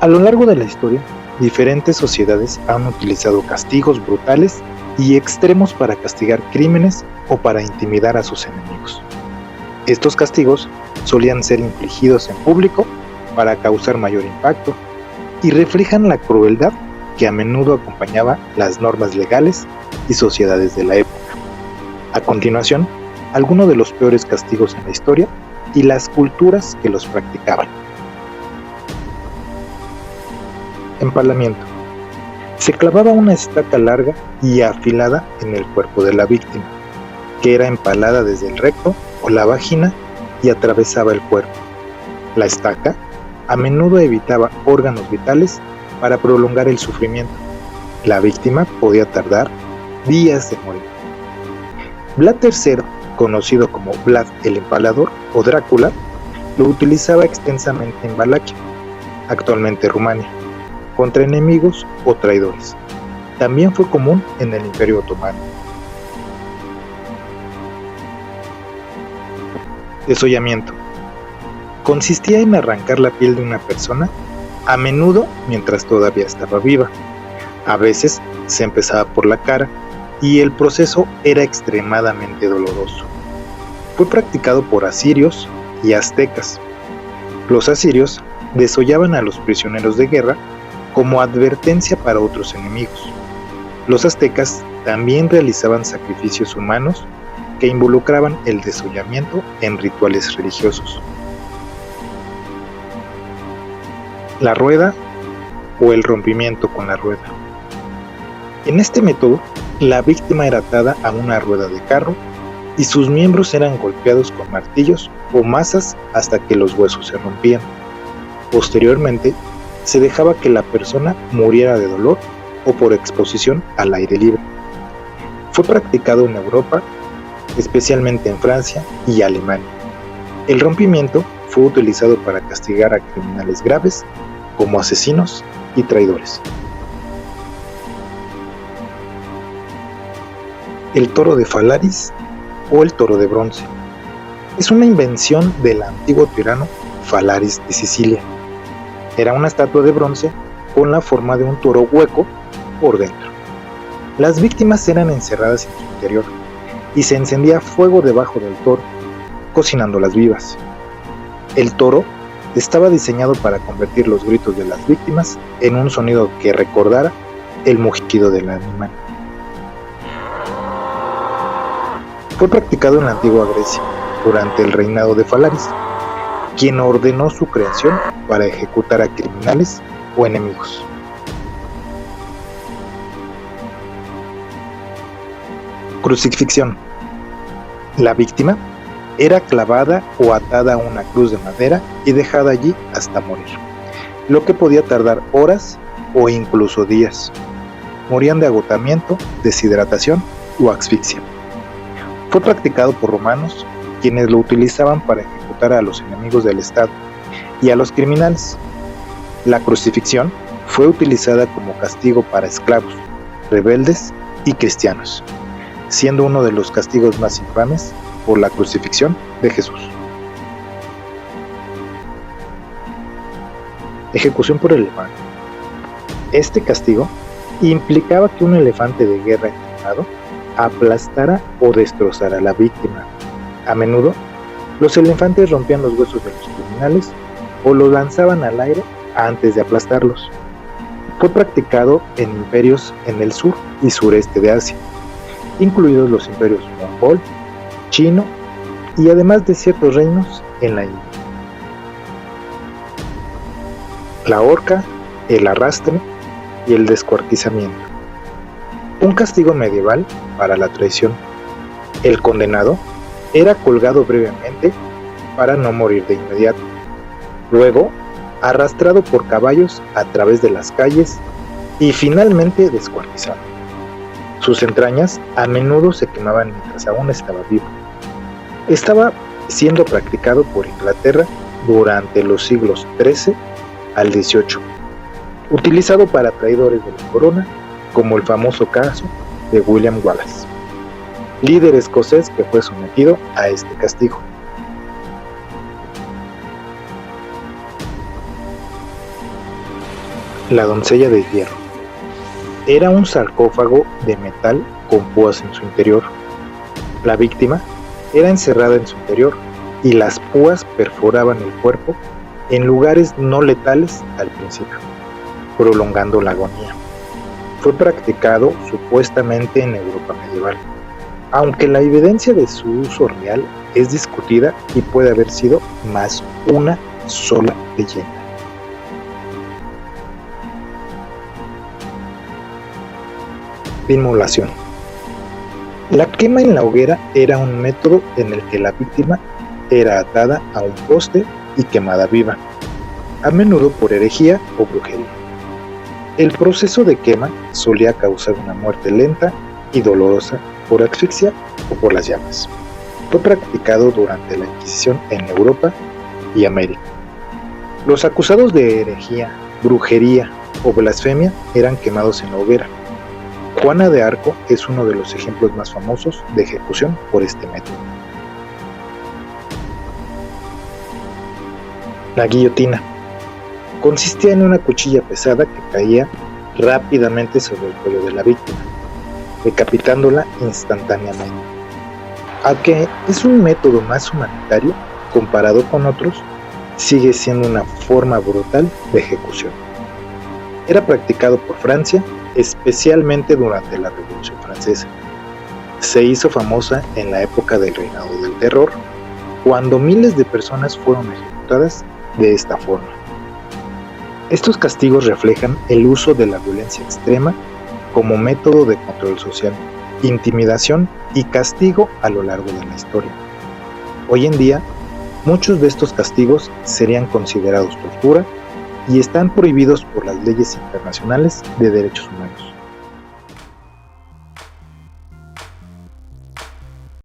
A lo largo de la historia, diferentes sociedades han utilizado castigos brutales y extremos para castigar crímenes o para intimidar a sus enemigos. Estos castigos solían ser infligidos en público para causar mayor impacto y reflejan la crueldad que a menudo acompañaba las normas legales y sociedades de la época. A continuación, algunos de los peores castigos en la historia y las culturas que los practicaban. Empalamiento. Se clavaba una estaca larga y afilada en el cuerpo de la víctima, que era empalada desde el recto o la vagina y atravesaba el cuerpo. La estaca a menudo evitaba órganos vitales para prolongar el sufrimiento. La víctima podía tardar días en morir. Vlad III, conocido como Vlad el Empalador o Drácula, lo utilizaba extensamente en Valaquia, actualmente Rumania, contra enemigos o traidores. También fue común en el Imperio Otomano. Desollamiento. Consistía en arrancar la piel de una persona, a menudo mientras todavía estaba viva. A veces se empezaba por la cara y el proceso era extremadamente doloroso. Fue practicado por asirios y aztecas. Los asirios desollaban a los prisioneros de guerra como advertencia para otros enemigos. Los aztecas también realizaban sacrificios humanos que involucraban el desollamiento en rituales religiosos. La rueda o el rompimiento con la rueda. En este método, la víctima era atada a una rueda de carro y sus miembros eran golpeados con martillos o mazas hasta que los huesos se rompían. Posteriormente, se dejaba que la persona muriera de dolor o por exposición al aire libre. Fue practicado en Europa, especialmente en Francia y Alemania. El rompimiento fue utilizado para castigar a criminales graves como asesinos y traidores. El toro de Falaris o el toro de bronce es una invención del antiguo tirano Falaris de Sicilia. Era una estatua de bronce con la forma de un toro hueco por dentro. Las víctimas eran encerradas en su interior y se encendía fuego debajo del toro, cocinándolas vivas. El toro estaba diseñado para convertir los gritos de las víctimas en un sonido que recordara el mugido del animal. Fue practicado en la antigua Grecia durante el reinado de Falaris, quien ordenó su creación para ejecutar a criminales o enemigos. Crucifixión. La víctima era clavada o atada a una cruz de madera y dejada allí hasta morir, lo que podía tardar horas o incluso días. Morían de agotamiento, deshidratación o asfixia. Fue practicado por romanos, quienes lo utilizaban para ejecutar a los enemigos del Estado y a los criminales. La crucifixión fue utilizada como castigo para esclavos, rebeldes y cristianos, siendo uno de los castigos más infames por la crucifixión de Jesús. Ejecución por elefante. Este castigo implicaba que un elefante de guerra entrenado aplastara o destrozara a la víctima. A menudo, los elefantes rompían los huesos de los criminales o los lanzaban al aire antes de aplastarlos. Fue practicado en imperios en el sur y sureste de Asia, incluidos los imperios mongol, chino y además de ciertos reinos en la India. La horca, el arrastre y el descuartizamiento. Un castigo medieval para la traición. El condenado era colgado brevemente para no morir de inmediato. Luego, arrastrado por caballos a través de las calles y finalmente descuartizado. Sus entrañas a menudo se quemaban mientras aún estaba vivo. Estaba siendo practicado por Inglaterra durante los siglos XIII al XVIII, utilizado para traidores de la corona, como el famoso caso de William Wallace, líder escocés que fue sometido a este castigo. La doncella de hierro. Era un sarcófago de metal con púas en su interior. La víctima era encerrada en su interior y las púas perforaban el cuerpo en lugares no letales al principio, prolongando la agonía. Fue practicado supuestamente en Europa medieval, aunque la evidencia de su uso real es discutida y puede haber sido más una sola leyenda. Inmolación. La quema en la hoguera era un método en el que la víctima era atada a un poste y quemada viva, a menudo por herejía o brujería. El proceso de quema solía causar una muerte lenta y dolorosa por asfixia o por las llamas. Fue practicado durante la Inquisición en Europa y América. Los acusados de herejía, brujería o blasfemia eran quemados en la hoguera. Juana de Arco es uno de los ejemplos más famosos de ejecución por este método. La guillotina. Consistía en una cuchilla pesada que caía rápidamente sobre el cuello de la víctima, decapitándola instantáneamente. Aunque es un método más humanitario comparado con otros, sigue siendo una forma brutal de ejecución. Era practicado por Francia, especialmente durante la Revolución Francesa. Se hizo famosa en la época del Reinado del Terror, cuando miles de personas fueron ejecutadas de esta forma. Estos castigos reflejan el uso de la violencia extrema como método de control social, intimidación y castigo a lo largo de la historia. Hoy en día, muchos de estos castigos serían considerados tortura y están prohibidos por las leyes internacionales de derechos humanos.